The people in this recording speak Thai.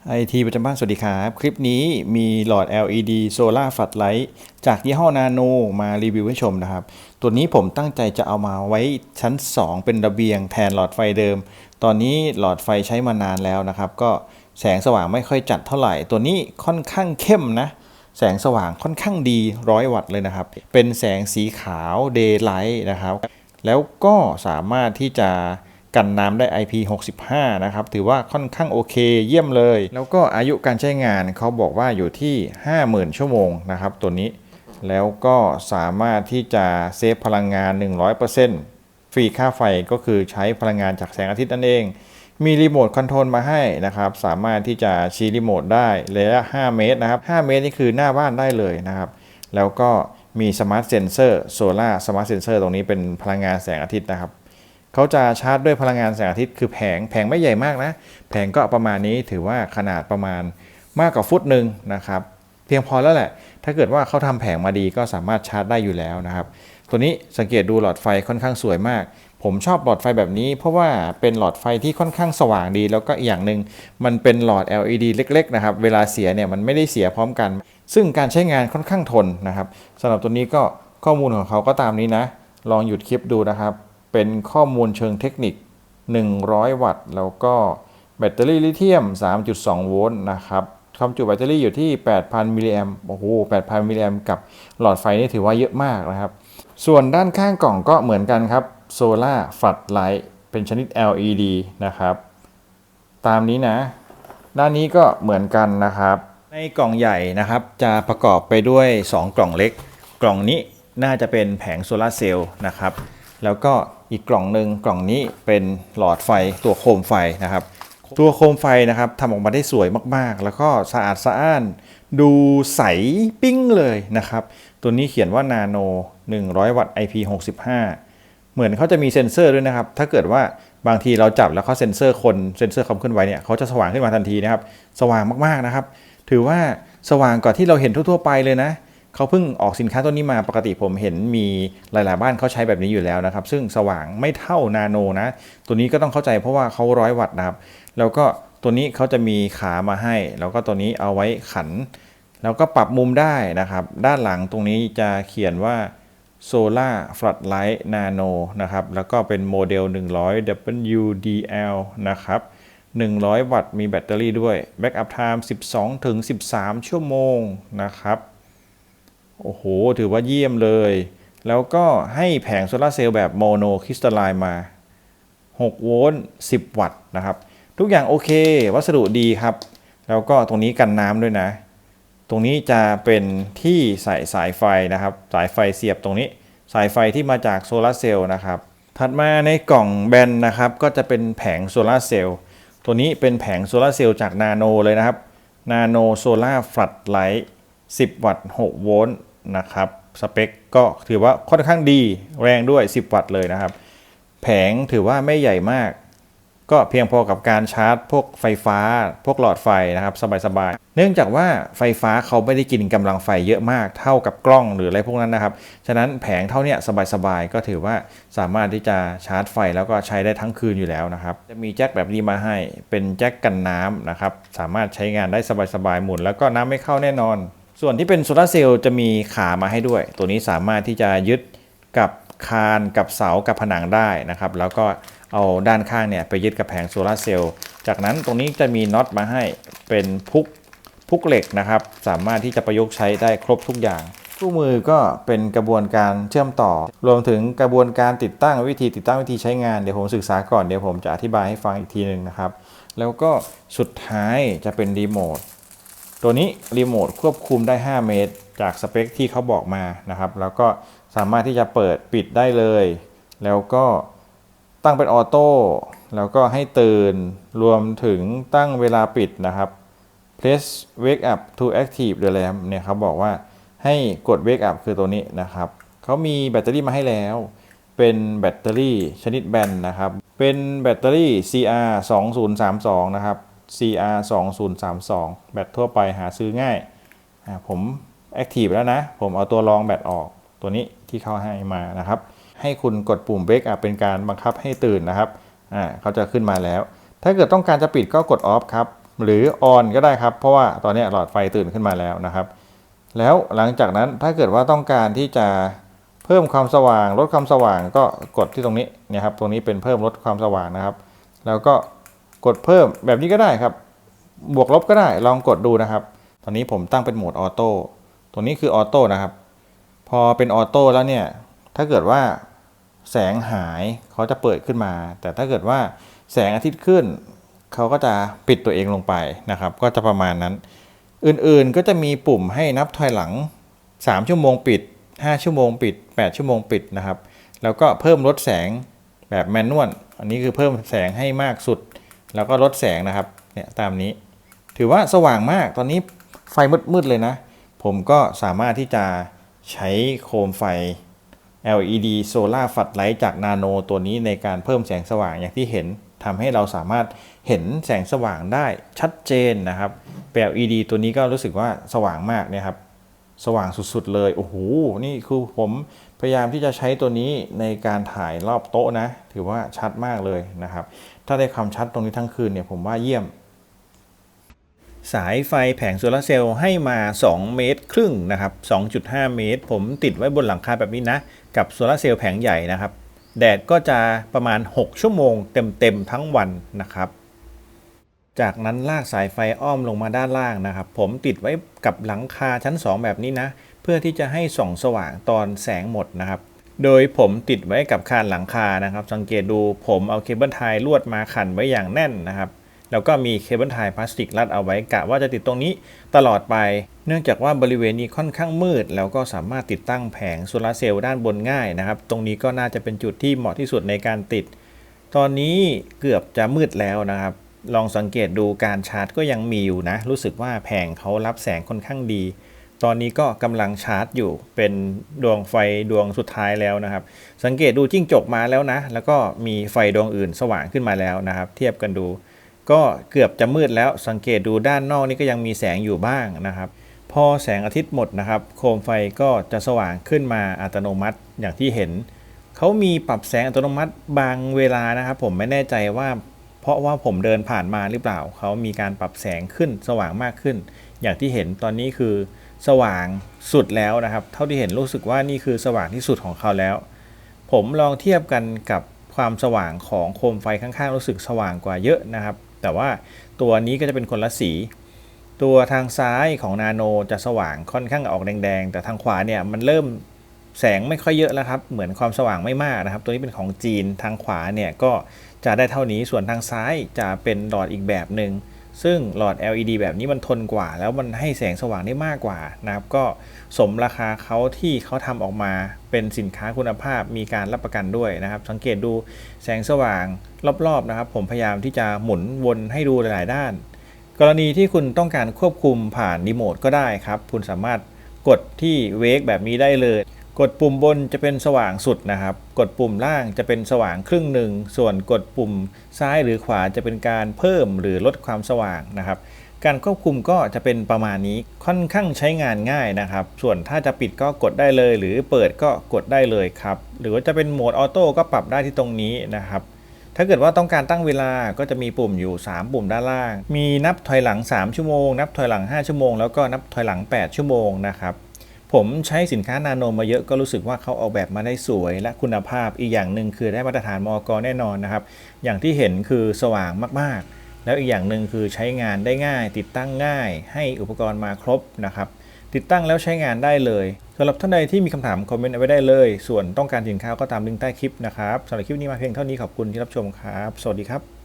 ไอทีประจำบ้านสวัสดีครับคลิปนี้มีหลอด LED Solar Floodlight จากยี่ห้อนาโนมารีวิวให้ชมนะครับตัวนี้ผมตั้งใจจะเอามาไว้ชั้น 2 เป็นระเบียงแทนหลอดไฟเดิมตอนนี้หลอดไฟใช้มานานแล้วนะครับก็แสงสว่างไม่ค่อยจัดเท่าไหร่ตัวนี้ค่อนข้างเข้มนะแสงสว่างค่อนข้างดี100 วัตต์เลยนะครับเป็นแสงสีขาว Daylight นะครับแล้วก็สามารถที่จะกันน้ำได้ IP65 นะครับถือว่าค่อนข้างโอเคเยี่ยมเลยแล้วก็อายุการใช้งานเขาบอกว่าอยู่ที่ 50,000 ชั่วโมงนะครับตัวนี้แล้วก็สามารถที่จะเซฟพลังงาน 100% ฟรีค่าไฟก็คือใช้พลังงานจากแสงอาทิตย์นั่นเองมีรีโมทคอนโทรลมาให้นะครับสามารถที่จะชี้รีโมทได้ระยะ5 เมตรนะครับ5 เมตรนี่คือหน้าบ้านได้เลยนะครับแล้วก็มีสมาร์ทเซนเซอร์โซล่าสมาร์ทเซนเซอร์ตรงนี้เป็นพลังงานแสงอาทิตย์นะครับเขาจะชาร์จด้วยพลังงานแสงอาทิตย์คือแผงไม่ใหญ่มากนะแผงก็ประมาณนี้ถือว่าขนาดประมาณมากกว่าฟุตหนึ่งนะครับเพียงพอแล้วแหละถ้าเกิดว่าเขาทำแผงมาดีก็สามารถชาร์จได้อยู่แล้วนะครับตัวนี้สังเกตดูหลอดไฟค่อนข้างสวยมากผมชอบหลอดไฟแบบนี้เพราะว่าเป็นหลอดไฟที่ค่อนข้างสว่างดีแล้วก็อีกอย่างหนึ่งมันเป็นหลอด LED เล็กๆนะครับเวลาเสียเนี่ยมันไม่ได้เสียพร้อมกันซึ่งการใช้งานค่อนข้างทนนะครับสำหรับตัวนี้ก็ข้อมูลของเขาก็ตามนี้นะลองหยุดคลิปดูนะครับเป็นข้อมูลเชิงเทคนิค100 วัตต์แล้วก็แบตเตอรี่ลิเธียม 3.2 โวลต์นะครับความจุแบตเตอรี่อยู่ที่ 8,000 มิลลิแอมป์โอ้โห 8,000 มิลลิแอมป์กับหลอดไฟนี่ถือว่าเยอะมากนะครับส่วนด้านข้างกล่องก็เหมือนกันครับ Solar Floodlight เป็นชนิด LED นะครับตามนี้นะด้านนี้ก็เหมือนกันนะครับในกล่องใหญ่นะครับจะประกอบไปด้วย2 กล่องเล็กกล่องนี้น่าจะเป็นแผงโซลาร์เซลล์นะครับแล้วก็อีกกล่องหนึ่งกล่องนี้เป็นหลอดไฟตัวโคมไฟนะครับตัวโคมไฟนะครับทำออกมาได้สวยมากๆแล้วก็สะอาดสะอ้านดูใสปิ้งเลยนะครับตัวนี้เขียนว่านาโน100 วัตต์ IP65 เหมือนเขาจะมีเซ็นเซอร์ด้วยนะครับถ้าเกิดว่าบางทีเราจับแล้วเขาเซ็นเซอร์ความเคลื่อนไหวเนี่ยเขาจะสว่างขึ้นมาทันทีนะครับสว่างมากๆนะครับถือว่าสว่างกว่าที่เราเห็นทั่วๆไปเลยนะเขาเพิ่งออกสินค้าตัวนี้มาปกติผมเห็นมีหลายๆบ้านเขาใช้แบบนี้อยู่แล้วนะครับซึ่งสว่างไม่เท่านาโนนะตัวนี้ก็ต้องเข้าใจเพราะว่าเขา100 วัตต์นะครับแล้วก็ตัวนี้เขาจะมีขามาให้แล้วก็ตัวนี้เอาไว้ขันแล้วก็ปรับมุมได้นะครับด้านหลังตรงนี้จะเขียนว่า Solar Floodlight Nano นะครับแล้วก็เป็นโมเดล100 WDL นะครับ100 วัตต์มีแบตเตอรี่ด้วย Backup Time 12-13 ชั่วโมงนะครับโอ้โหถือว่าเยี่ยมเลยแล้วก็ให้แผงโซลาร์เซลล์แบบโมโนคริสตัลไลน์มา6 โวลต์10 วัตต์นะครับทุกอย่างโอเควัสดุดีครับแล้วก็ตรงนี้กันน้ำด้วยนะตรงนี้จะเป็นที่ใส่สายไฟนะครับสายไฟเสียบตรงนี้สายไฟที่มาจากโซลาร์เซลล์นะครับถัดมาในกล่องแบนนะครับก็จะเป็นแผงโซลาร์เซลล์ตัวนี้เป็นแผงโซลาร์เซลล์จากนาโนเลยนะครับนาโนโซลาร์ฟลัดไลท์10 วัตต์6 โวลต์นะครับสเปคก็ถือว่าค่อนข้างดีแรงด้วย10 วัตต์เลยนะครับแผงถือว่าไม่ใหญ่มากก็เพียงพอกับการชาร์จพวกไฟฟ้าพวกหลอดไฟนะครับสบายๆเนื่องจากว่าไฟฟ้าเขาไม่ได้กินกำลังไฟเยอะมากเท่ากับกล้องหรืออะไรพวกนั้นนะครับฉะนั้นแผงเท่านี้สบายๆก็ถือว่าสามารถที่จะชาร์จไฟแล้วก็ใช้ได้ทั้งคืนอยู่แล้วนะครับจะมีแจ็คแบบนี้มาให้เป็นแจ็คกันน้ำนะครับสามารถใช้งานได้สบายๆหมุนแล้วก็น้ำไม่เข้าแน่นอนส่วนที่เป็นโซลาร์เซลล์จะมีขามาให้ด้วยตัวนี้สามารถที่จะยึดกับคานกับเสากับผนังได้นะครับแล้วก็เอาด้านข้างเนี่ยไปยึดกับแผงโซลาร์เซลล์จากนั้นตรงนี้จะมีน็อตมาให้เป็นพุกเหล็กนะครับสามารถที่จะประยุกต์ใช้ได้ครบทุกอย่างคู่มือก็เป็นกระบวนการเชื่อมต่อรวมถึงกระบวนการติดตั้งวิธีใช้งานเดี๋ยวผมศึกษาก่อนเดี๋ยวผมจะอธิบายให้ฟังอีกทีหนึ่งนะครับแล้วก็สุดท้ายจะเป็นรีโมทตัวนี้รีโมทควบคุมได้5 เมตรจากสเปคที่เขาบอกมานะครับแล้วก็สามารถที่จะเปิดปิดได้เลยแล้วก็ตั้งเป็นออโต้แล้วก็ให้ตื่นรวมถึงตั้งเวลาปิดนะครับ press wake up to active the lamp เนี่ยเขาบอกว่าให้กด wake up คือตัวนี้นะครับเขามีแบตเตอรี่มาให้แล้วเป็นแบตเตอรี่ชนิดแบนนะครับเป็นแบตเตอรี่ CR2032 นะครับ CR2032 แบตทั่วไปหาซื้อง่ายผมแอคทีฟแล้วนะผมเอาตัวรองแบตออกตัวนี้ที่เขาให้มานะครับให้คุณกดปุ่ม Wake Up เป็นการบังคับให้ตื่นนะครับเขาจะขึ้นมาแล้วถ้าเกิดต้องการจะปิดก็กด Off ครับ หรือออนก็ได้ครับเพราะว่าตอนนี้หลอดไฟตื่นขึ้นมาแล้วนะครับแล้วหลังจากนั้นถ้าเกิดว่าต้องการที่จะเพิ่มความสว่างลดความสว่างก็กดที่ตรงนี้เนี่ยครับตรงนี้เป็นเพิ่มลดความสว่างนะครับแล้วก็กดเพิ่มแบบนี้ก็ได้ครับบวกลบก็ได้ลองกดดูนะครับตอนนี้ผมตั้งเป็นโหมดออโต้ตัวนี้คือออโต้นะครับพอเป็นออโต้แล้วเนี่ยถ้าเกิดว่าแสงหายเขาจะเปิดขึ้นมาแต่ถ้าเกิดว่าแสงอาทิตย์ขึ้นเขาก็จะปิดตัวเองลงไปนะครับก็จะประมาณนั้นอื่นๆก็จะมีปุ่มให้นับถอยหลัง3ชั่วโมงปิด5ชั่วโมงปิด8ชั่วโมงปิดนะครับแล้วก็เพิ่มลดแสงแบบแมนนวลอันนี้คือเพิ่มแสงให้มากสุดแล้วก็ลดแสงนะครับเนี่ยตามนี้ถือว่าสว่างมากตอนนี้ไฟมืดๆเลยนะผมก็สามารถที่จะใช้โคมไฟ LED Solar Floodlight จาก Nano ตัวนี้ในการเพิ่มแสงสว่างอย่างที่เห็นทำให้เราสามารถเห็นแสงสว่างได้ชัดเจนนะครับแบบ LED ตัวนี้ก็รู้สึกว่าสว่างมากเนี่ยครับสว่างสุดๆเลยโอ้โหนี่คือผมพยายามที่จะใช้ตัวนี้ในการถ่ายรอบโต๊ะนะถือว่าชัดมากเลยนะครับถ้าได้ความชัดตรงนี้ทั้งคืนเนี่ยผมว่าเยี่ยมสายไฟแผงโซลาร์เซลล์ให้มา2 เมตรครึ่งนะครับ 2.5 เมตรผมติดไว้บนหลังคาแบบนี้นะกับโซลาร์เซลล์แผงใหญ่นะครับแดดก็จะประมาณ6ชั่วโมงเต็มทั้งวันนะครับจากนั้นลากสายไฟอ้อมลงมาด้านล่างนะครับผมติดไว้กับหลังคาชั้น2แบบนี้นะเพื่อที่จะให้ส่องสว่างตอนแสงหมดนะครับโดยผมติดไว้กับคานหลังคานะครับสังเกตดูผมเอาเคเบิลไทยลวดมาขันไว้อย่างแน่นนะครับแล้วก็มีเคเบิลไทยพลาสติกรัดเอาไว้กะว่าจะติดตรงนี้ตลอดไปเนื่องจากว่าบริเวณนี้ค่อนข้างมืดแล้วก็สามารถติดตั้งแผงโซลาร์เซลล์ด้านบนง่ายนะครับตรงนี้ก็น่าจะเป็นจุดที่เหมาะที่สุดในการติดตอนนี้เกือบจะมืดแล้วนะครับลองสังเกตดูการชาร์จก็ยังมีอยู่นะรู้สึกว่าแผงเขารับแสงค่อนข้างดีตอนนี้ก็กำลังชาร์จอยู่เป็นดวงไฟดวงสุดท้ายแล้วนะครับสังเกตดูจิ้งจกมาแล้วนะแล้วก็มีไฟดวงอื่นสว่างขึ้นมาแล้วนะครับเทียบกันดูก็เกือบจะมืดแล้วสังเกตดูด้านนอกนี่ก็ยังมีแสงอยู่บ้างนะครับพอแสงอาทิตย์หมดนะครับโคมไฟก็จะสว่างขึ้นมาอัตโนมัติอย่างที่เห็นเขามีปรับแสงอัตโนมัติบางเวลานะครับผมไม่แน่ใจว่าเพราะว่าผมเดินผ่านมาหรือเปล่าเขามีการปรับแสงขึ้นสว่างมากขึ้นอย่างที่เห็นตอนนี้คือสว่างสุดแล้วนะครับเท่าที่เห็นรู้สึกว่านี่คือสว่างที่สุดของเขาแล้วผมลองเทียบกันกับความสว่างของโคมไฟข้างๆรู้สึกสว่างกว่าเยอะนะครับแต่ว่าตัวนี้ก็จะเป็นคนละสีตัวทางซ้ายของนาโนจะสว่างค่อนข้างออกแดงๆแต่ทางขวาเนี่ยมันเริ่มแสงไม่ค่อยเยอะแล้วครับเหมือนความสว่างไม่มากนะครับตัวนี้เป็นของจีนทางขวาเนี่ยก็จะได้เท่านี้ส่วนทางซ้ายจะเป็นหลอดอีกแบบหนึ่งซึ่งหลอด LED แบบนี้มันทนกว่าแล้วมันให้แสงสว่างได้มากกว่านะครับก็สมราคาเขาที่เขาทำออกมาเป็นสินค้าคุณภาพมีการรับประกันด้วยนะครับสังเกตดูแสงสว่างรอบๆนะครับผมพยายามที่จะหมุนวนให้ดูหลายๆด้านกรณีที่คุณต้องการควบคุมผ่านรีโมทก็ได้ครับคุณสามารถกดที่เวกแบบนี้ได้เลยกดปุ่มบนจะเป็นสว่างสุดนะครับกดปุ่มล่างจะเป็นสว่างครึ่งหนึ่งส่วนกดปุ่มซ้ายหรือขวาจะเป็นการเพิ่มหรือลดความสว่างนะครับการควบคุมก็จะเป็นประมาณนี้ค่อนข้างใช้งานง่ายนะครับส่วนถ้าจะปิดก็กดได้เลยหรือเปิดก็กดได้เลยครับหรือว่าจะเป็นโหมดออโต้ก็ปรับได้ที่ตรงนี้นะครับถ้าเกิดว่าต้องการตั้งเวลาก็จะมีปุ่มอยู่3ปุ่มด้านล่างมีนับถอยหลัง3ชั่วโมงนับถอยหลัง5ชั่วโมงแล้วก็นับถอยหลัง8ชั่วโมงนะครับผมใช้สินค้านาโนมาเยอะก็รู้สึกว่าเขาออกแบบมาได้สวยและคุณภาพอีกอย่างหนึ่งคือได้มาตรฐานมอก.แน่นอนนะครับอย่างที่เห็นคือสว่างมากๆแล้วอีกอย่างหนึ่งคือใช้งานได้ง่ายติดตั้งง่ายให้อุปกรณ์มาครบนะครับติดตั้งแล้วใช้งานได้เลยสำหรับท่านใดที่มีคำถามคอมเมนต์เอาไว้ได้เลยส่วนต้องการสินค้าก็ตามลิงก์ใต้คลิปนะครับสำหรับคลิปนี้มาเพียงเท่านี้ขอบคุณที่รับชมครับสวัสดีครับ